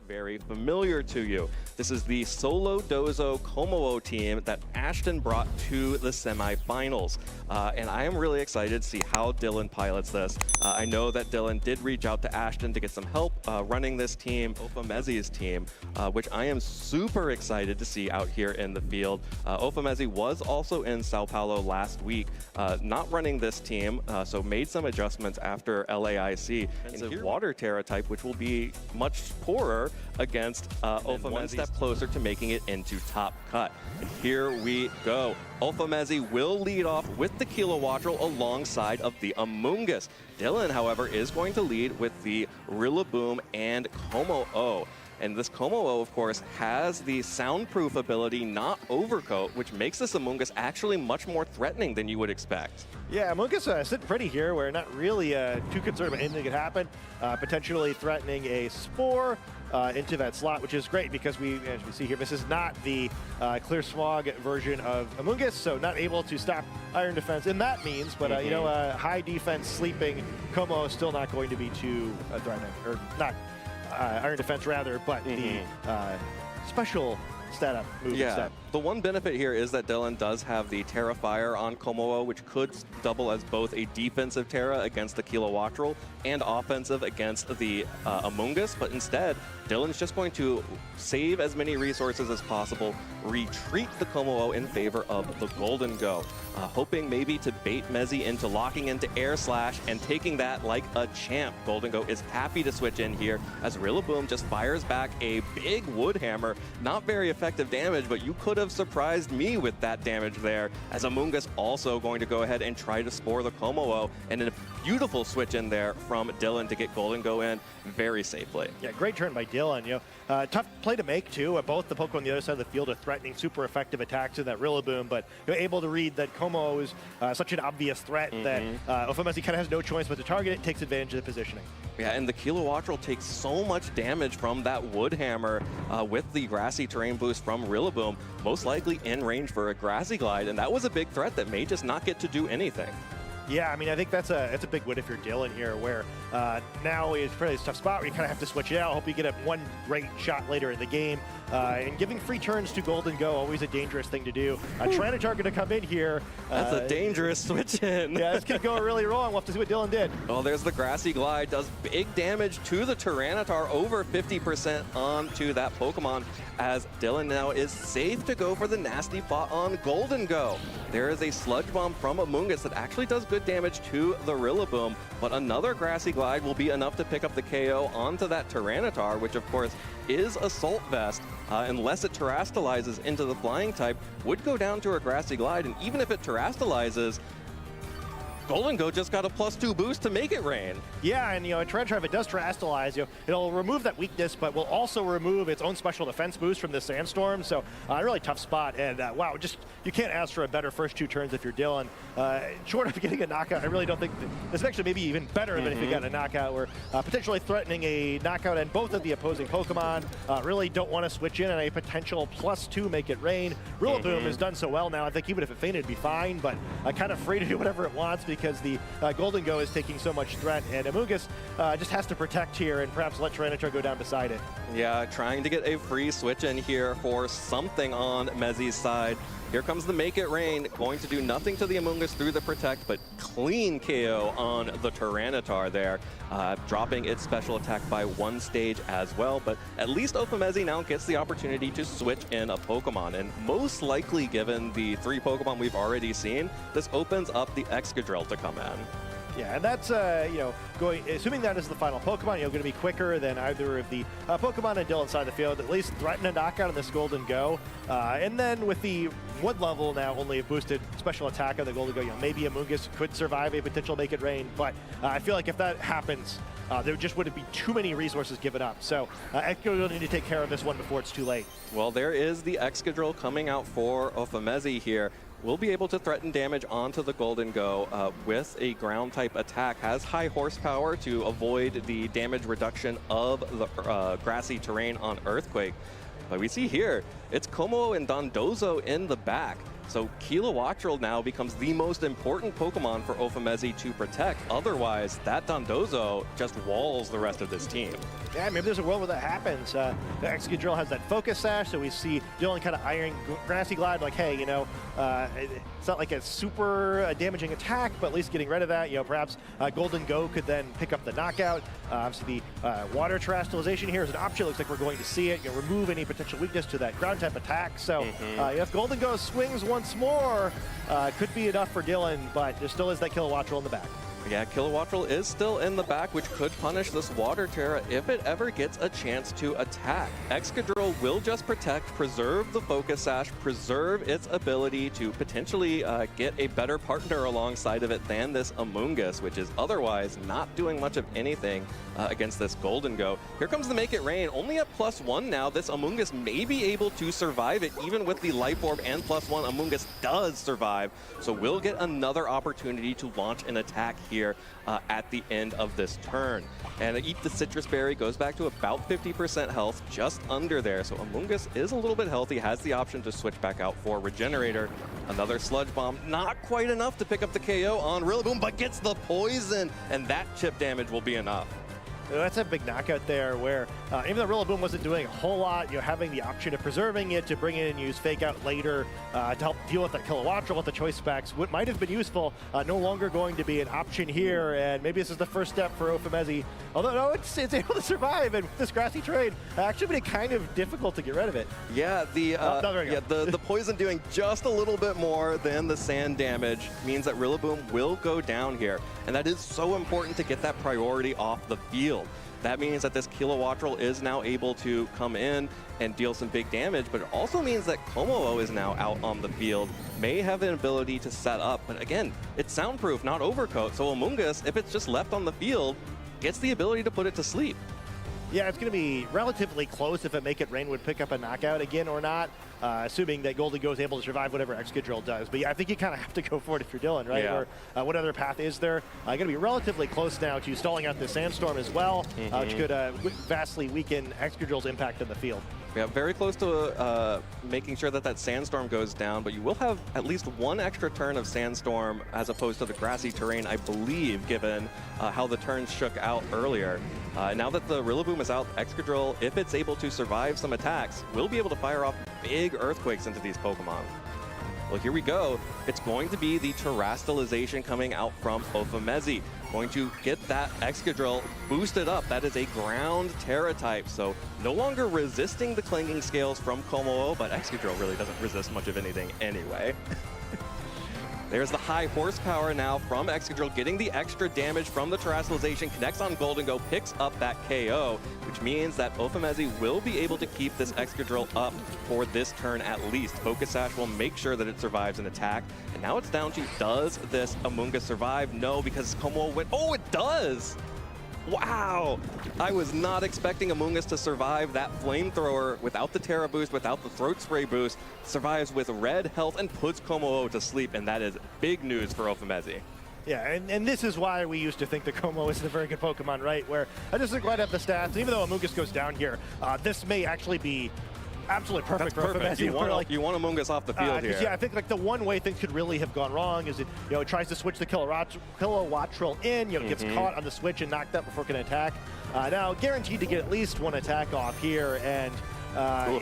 very familiar to you. This is the Solo Dozo Kommo-O team that Ashton brought to the semifinals. And I am really excited to see how Dylan pilots this. I know that Dylan did reach out to Ashton to get some help running this team, Ofomezie's team, which I am super excited to see out here in the field. Ofomezie was also in Sao Paulo last week, not running this team, so made some adjustments after LAIC. And here, Water Terra type, which will be much poorer against Ofomezie, one step closer to making it into top cut. And here we go. Ofomezie will lead off with the Kilowattrel alongside of the Amoonguss. Dylan, however, is going to lead with the Rillaboom and Kommo-O. And this Kommo-O, of course, has the soundproof ability, not overcoat, which makes this Amoonguss actually much more threatening than you would expect. Yeah, Amoonguss sitting pretty here. We're not really too concerned about anything that could happen. Potentially threatening a Spore into that slot, which is great because as we see here, this is not the Clear Smog version of Amoonguss, so not able to stop Iron Defense in that means, but you know, high defense sleeping Kommo-O is still not going to be too threatening, or not Iron Defense rather, but the special stat up move instead. The one benefit here is that Dylan does have the Terra Fire on Kommo-O, which could double as both a defensive Terra against the Kilowattrel and offensive against the Amoonguss, but instead, Dylan's just going to save as many resources as possible, retreat the Kommo-O in favor of the Golden Go, hoping maybe to bait Mezie into locking into Air Slash and taking that like a champ. Golden Go is happy to switch in here as Rillaboom just fires back a big Wood Hammer. Not very effective damage, but you could have surprised me with that damage there, as Amoonguss also going to go ahead and try to spore the Kommo-O, and a beautiful switch in there from Dylan to get Golden Go in very safely. Yeah, great turn by Dylan. You know, tough play to make too. Both the Pokemon on the other side of the field are threatening super effective attacks in that Rillaboom, but you're able to read that Kommo-O is such an obvious threat that Ofomezie kind of has no choice but to target it, takes advantage of the positioning. Yeah, and the Kilowattrel takes so much damage from that Wood Hammer with the Grassy Terrain boost from Rillaboom, most likely in range for a Grassy Glide, and that was a big threat that may just not get to do anything. Yeah, I mean, I think that's a big win if you're Dylan here, where now is probably a tough spot where you kind of have to switch it out. Hope you get one great shot later in the game. And giving free turns to Golden Go, always a dangerous thing to do. Tyranitar going to come in here. That's a dangerous switch in. Yeah, this could go really wrong. We'll have to see what Dylan did. Oh, there's the Grassy Glide. Does big damage to the Tyranitar, over 50% onto that Pokemon, as Dylan now is safe to go for the nasty bot on Golden Go. There is a Sludge Bomb from Amoonguss that actually does good damage to the Rillaboom, but another Grassy Glide will be enough to pick up the KO onto that Tyranitar, which of course is Assault Vest, unless it terastallizes into the flying type, would go down to a Grassy Glide, and even if it terastallizes, Golden Go just got a +2 boost to make it rain. Yeah, and you know, Tyranitar, if it does terastallize, you know, it'll remove that weakness, but will also remove its own special defense boost from the Sandstorm. So a really tough spot, and wow, just you can't ask for a better first two turns if you're Dylan. Short of getting a knockout, I really don't think this is actually maybe even better than if you got a knockout. We're potentially threatening a knockout and both of the opposing Pokemon. Really don't want to switch in on a potential +2 make it rain. Rillaboom has done so well now. I think even if it fainted, it'd be fine, but kind of free to do whatever it wants because the Golden Go is taking so much threat, and Amoonguss just has to protect here and perhaps let Tyranitar go down beside it. Yeah, trying to get a free switch in here for something on Mezie's side. Here comes the Make It Rain, going to do nothing to the Amoonguss through the Protect, but clean KO on the Tyranitar there, dropping its special attack by 1 stage as well. But at least Ofomezie now gets the opportunity to switch in a Pokemon, and most likely, given the 3 Pokemon we've already seen, this opens up the Excadrill to come in. Yeah, and that's, you know, assuming that is the final Pokemon, you're going to be quicker than either of the Pokemon on Dylan's side of the field, at least threaten a knockout on this Golden Go. And then with the Wood level now only a boosted special attack on the Golden Go, you know, maybe Amoonguss could survive a potential Make It Rain, but I feel like if that happens, there just wouldn't be too many resources given up. So Excadrill will need to take care of this one before it's too late. Well, there is the Excadrill coming out for Ofomezie here. Will be able to threaten damage onto the Golden Go with a ground type attack. Has high horsepower to avoid the damage reduction of the grassy terrain on Earthquake. But we see here, it's Kommo-O and Dondozo in the back. So Kilowattrel now becomes the most important Pokemon for Ofomezie to protect. Otherwise, that Dondozo just walls the rest of this team. Yeah, maybe there's a world where that happens. The Excadrill has that Focus Sash, so we see Dylan kind of eyeing Grassy Glide like, hey, you know, it's not like a super damaging attack, but at least getting rid of that. You know, perhaps Golden Go could then pick up the knockout. Obviously, the Water Terrestrialization here is an option. Looks like we're going to see it. You know, remove any potential weakness to that ground type attack. So if Golden Go swings once more, could be enough for Dylan, but there still is that Kilowattrel in the back. Yeah, Kilowattrel is still in the back, which could punish this Water Terra if it ever gets a chance to attack. Excadrill will just protect, preserve the Focus Sash, preserve its ability to potentially get a better partner alongside of it than this Amoonguss, which is otherwise not doing much of anything against this Golden Go. Here comes the Make It Rain, only at +1 now. This Amoonguss may be able to survive it, even with the Life Orb and +1. Amoonguss does survive, so we'll get another opportunity to launch an attack here at the end of this turn. And Eat the Citrus Berry goes back to about 50% health, just under there. So Amoonguss is a little bit healthy, has the option to switch back out for Regenerator. Another Sludge Bomb, not quite enough to pick up the KO on Rillaboom, but gets the poison, and that chip damage will be enough. That's a big knockout there where even though Rillaboom wasn't doing a whole lot, you're having the option of preserving it to bring in and use Fake Out later to help deal with that Kilowattrel with the choice specs. What might have been useful, no longer going to be an option here, and maybe this is the first step for Ofomezie. Although, no, it's able to survive, and with this grassy terrain, actually made it kind of difficult to get rid of it. Yeah, the poison doing just a little bit more than the sand damage means that Rillaboom will go down here, and that is so important to get that priority off the field. That means that this Kilowattrel is now able to come in and deal some big damage, but it also means that Kommo-O is now out on the field, may have an ability to set up, but again, it's soundproof, not overcoat, so Amoonguss, if it's just left on the field, gets the ability to put it to sleep. Yeah, it's going to be relatively close if a Make It Rain would pick up a knockout again or not, assuming that Golden Go is able to survive whatever Excadrill does. But yeah, I think you kind of have to go for it if you're Dylan, right? Yeah. Or what other path is there? Going to be relatively close now to stalling out the Sandstorm as well, which could vastly weaken Excadrill's impact in the field. Yeah, very close to making sure that that Sandstorm goes down, but you will have at least one extra turn of Sandstorm as opposed to the grassy terrain, I believe, given how the turns shook out earlier. Now that the Rillaboom is out, Excadrill, if it's able to survive some attacks, will be able to fire off big earthquakes into these Pokemon. Well, here we go. It's going to be the Terrestrialization coming out from Ofomezie. Going to get that Excadrill boosted up. That is a ground Terra type, so no longer resisting the Clanging Scales from Kommo-O, but Excadrill really doesn't resist much of anything anyway. There's the high horsepower now from Excadrill, getting the extra damage from the Terrestrialization, connects on Golden Go, picks up that KO, which means that Ofomezie will be able to keep this Excadrill up for this turn at least. Focus Sash will make sure that it survives an attack, and now it's down to, does this Amoonguss survive? No, because Kommo-O went, oh, it does! Wow! I was not expecting Amoonguss to survive that Flamethrower without the Terra boost, without the Throat Spray boost. Survives with red health and puts Kommo-O to sleep, and that is big news for Ofomezie. Yeah, and this is why we used to think that Kommo-O isn't a very good Pokemon, right? Where I just didn't quite have the stats. Even though Amoonguss goes down here, this may actually be absolutely perfect for Ofomezie. You want Amoonguss off the field here. Yeah, I think like the one way things could really have gone wrong is it, you know, it tries to switch the Kilowattrel in, you know, gets caught on the switch and knocked up before it can attack. Now, guaranteed to get at least one attack off here, and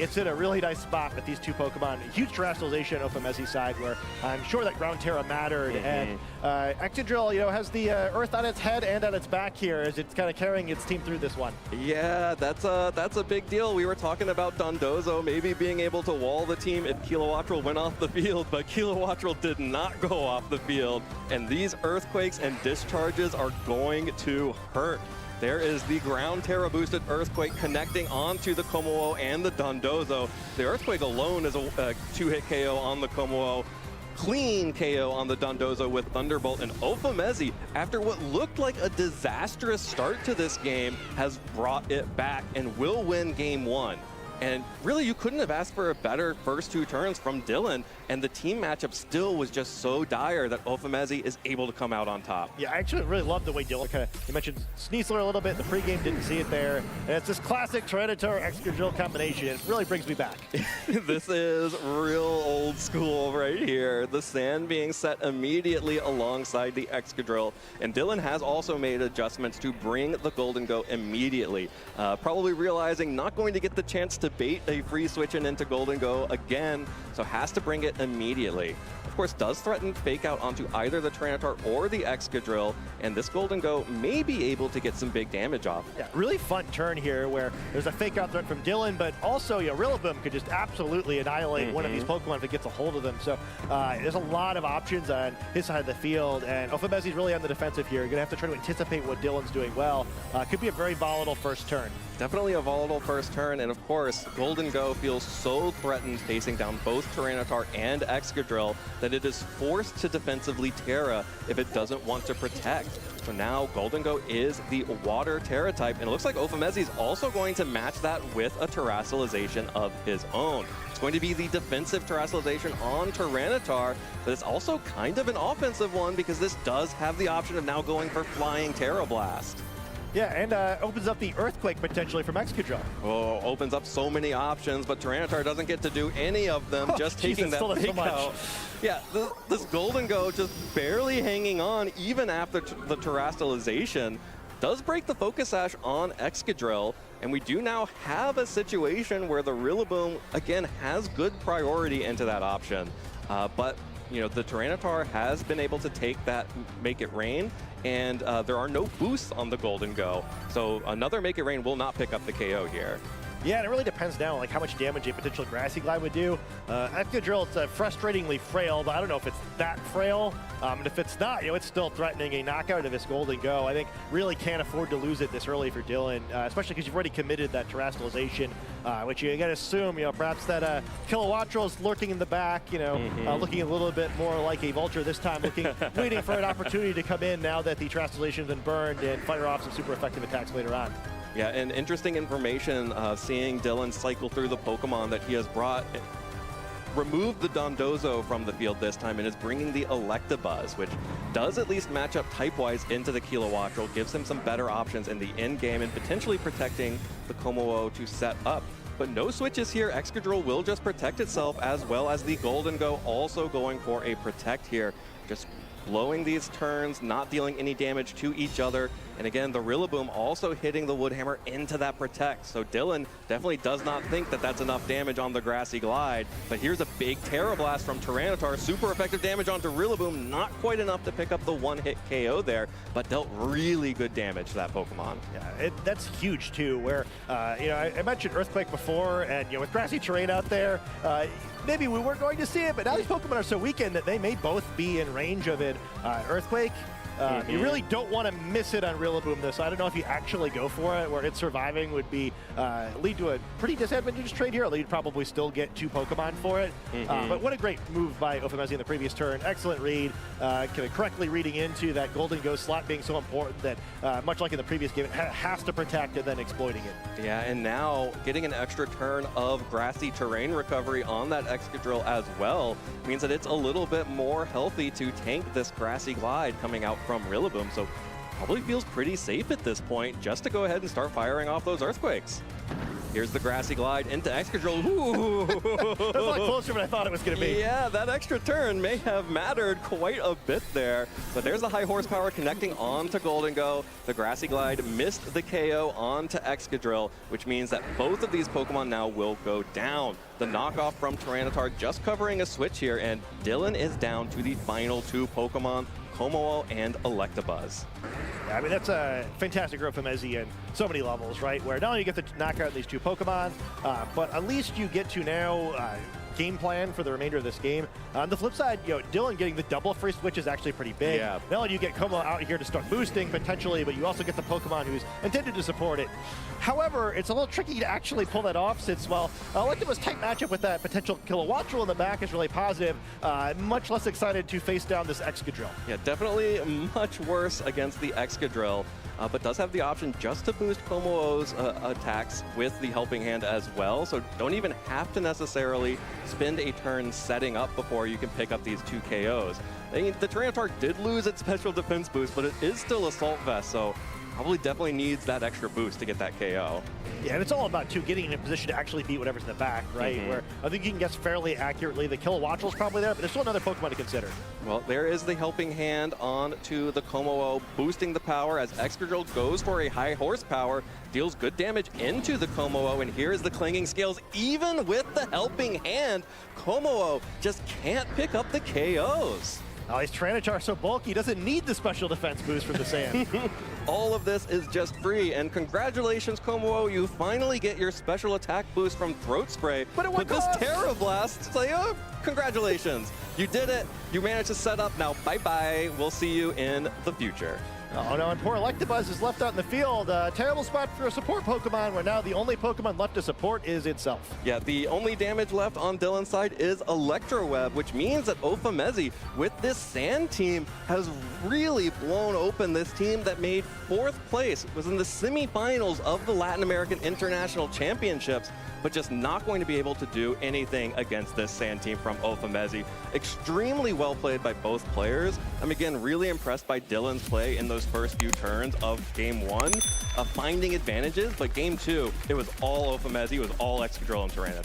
it's in a really nice spot with these two Pokemon. Huge Terrestrialization on Ofomezie side, where I'm sure that Ground Terra mattered, and Excadrill, you know, has the Earth on its head and on its back here as it's kind of carrying its team through this one. Yeah, that's a big deal. We were talking about Dondozo maybe being able to wall the team if Kilowattrel went off the field, but Kilowattrel did not go off the field, and these Earthquakes and Discharges are going to hurt. There is the Ground Terra boosted Earthquake connecting onto the Kommo-O and the Dondozo. The Earthquake alone is a two-hit KO on the Kommo-O. Clean KO on the Dondozo with Thunderbolt, and Ofomezie, after what looked like a disastrous start to this game, has brought it back and will win game one. And really, you couldn't have asked for a better first 2 turns from Dylan, and the team matchup still was just so dire that Ofomezie is able to come out on top. Yeah, I actually really love the way Dylan you mentioned Sneasler a little bit in the pregame, didn't see it there. And it's this classic Tyranitar Excadrill combination. It really brings me back. This is real old school right here. The sand being set immediately alongside the Excadrill. And Dylan has also made adjustments to bring the Golden Go immediately. Probably realizing not going to get the chance to bait a free switch into Golden Go again, so has to bring it immediately. Of course, does threaten fake out onto either the Tyranitar or the Excadrill, and this Golden Go may be able to get some big damage off. Yeah, really fun turn here where there's a fake out threat from Dylan, but also Rillaboom could just absolutely annihilate one of these Pokemon if it gets a hold of them. So there's a lot of options on his side of the field, and Ofomezie's really on the defensive here. You're going to have to try to anticipate what Dylan's doing well. Could be a very volatile first turn. Definitely a volatile first turn, and of course, Golden Go feels so threatened facing down both Tyranitar and Excadrill that it is forced to defensively Terra if it doesn't want to protect. So now Golden Go is the water Terra type, and it looks like Ofomezie is also going to match that with a Terrassalization of his own. It's going to be the defensive Terrassalization on Tyranitar, but it's also kind of an offensive one because this does have the option of now going for Flying Terra Blast. Yeah, and opens up the Earthquake potentially from Excadrill. Oh, opens up so many options, but Tyranitar doesn't get to do any of them, just taking that fake out. Yeah, this Golden Go just barely hanging on even after the Terrassalization. Does break the Focus Sash on Excadrill, and we do now have a situation where the Rillaboom, again, has good priority into that option. But the Tyranitar has been able to take that Make It Rain, and there are no boosts on the Golden Go. So another Make It Rain will not pick up the KO here. Yeah, and it really depends now on how much damage a potential Grassy Glide would do. Excadrill, it's frustratingly frail, but I don't know if it's that frail. And if it's not, it's still threatening a knockout of this Golden Go. I think really can't afford to lose it this early for Dylan, especially because you've already committed that Terrassalization, which you got to assume, perhaps that Kilowattrel is lurking in the back, looking a little bit more like a Vulture this time, waiting for an opportunity to come in now that the Terrassalization has been burned and fire off some super effective attacks later on. Yeah, and interesting information, seeing Dylan cycle through the Pokemon that he has brought. Removed the Dondozo from the field this time and is bringing the Electabuzz, which does at least match up type-wise into the Kilowattrel, gives him some better options in the end game and potentially protecting the Kommo-O to set up. But no switches here. Excadrill will just protect itself, as well as the Golden Go also going for a protect here. Just blowing these turns, not dealing any damage to each other. And again, the Rillaboom also hitting the Woodhammer into that protect. So Dylan definitely does not think that that's enough damage on the Grassy Glide. But here's a big Terra Blast from Tyranitar. Super effective damage onto Rillaboom. Not quite enough to pick up the one-hit KO there, but dealt really good damage to that Pokemon. Yeah, that's huge too, where, I mentioned Earthquake before, and, with Grassy terrain out there, maybe we weren't going to see it, but now these Pokemon are so weakened that they may both be in range of it. Earthquake, you really don't want to miss it on Rillaboom, though, so I don't know if you actually go for it, where it's surviving would be lead to a pretty disadvantageous trade here, although you'd probably still get 2 Pokemon for it. But what a great move by Ofomezie in the previous turn. Excellent read, correctly reading into that Golden Go slot being so important that, much like in the previous game, it has to protect and then exploiting it. Yeah, and now getting an extra turn of grassy terrain recovery on that Excadrill as well means that it's a little bit more healthy to tank this Grassy Glide coming out from Rillaboom, so probably feels pretty safe at this point just to go ahead and start firing off those Earthquakes. Here's the Grassy Glide into Excadrill. Ooh. That's a lot closer than I thought it was going to be. Yeah, that extra turn may have mattered quite a bit there, but there's a high horsepower connecting onto Golden Go. The Grassy Glide missed the KO onto Excadrill, which means that both of these Pokemon now will go down. The knockoff from Tyranitar just covering a switch here, and Dylan is down to the final 2 Pokemon, Kommo-O and Electabuzz. Yeah, I mean, that's a fantastic growth from Ofomezie in so many levels, right? Where not only you get to knock out these 2 Pokemon, but at least you get to now game plan for the remainder of this game. On the flip side, Dylan getting the double free switch is actually pretty big. Yeah. Not only do you get Kommo out here to start boosting potentially, but you also get the Pokemon who's intended to support it. However, it's a little tricky to actually pull that off since, well, Electabuzz tight matchup with that potential Kilowattrel in the back is really positive. Much less excited to face down this Excadrill. Yeah, definitely much worse against the Excadrill. but does have the option just to boost Kommo-O's attacks with the helping hand as well. So don't even have to necessarily spend a turn setting up before you can pick up these 2 KOs. I mean, the Tyranitar did lose its special defense boost, but it is still Assault Vest, so probably definitely needs that extra boost to get that KO. Yeah, and it's all about, too, getting in a position to actually beat whatever's in the back, right? Where I think you can guess fairly accurately. The Kilowattrel's probably there, but there's still another Pokemon to consider. Well, there is the helping hand on to the Kommo-O, boosting the power as Excadrill goes for a high horsepower, deals good damage into the Kommo-O, and here is the Clanging Scales. Even with the helping hand, Kommo-O just can't pick up the KOs. Oh, his Tyranitar so bulky, he doesn't need the special defense boost from the sand. All of this is just free, and congratulations, Kommo-O, you finally get your special attack boost from Throat Spray. But at what this cost? Terra Blast, it's like, oh, congratulations. You did it. You managed to set up. Now, bye-bye. We'll see you in the future. Oh no, and poor Electabuzz is left out in the field. Terrible spot for a support Pokemon, where now the only Pokemon left to support is itself. Yeah, the only damage left on Dylan's side is Electro Web, which means that Ofomezie, with this Sand team, has really blown open this team that made 4th place, was in the semifinals of the Latin American International Championships, but just not going to be able to do anything against this Sand team from Ofomezie. Extremely well played by both players. I'm again really impressed by Dylan's play in those first few turns of Game 1, finding advantages, but Game 2, it was all Ofomezie, it was all Excadrill and Tyranitar.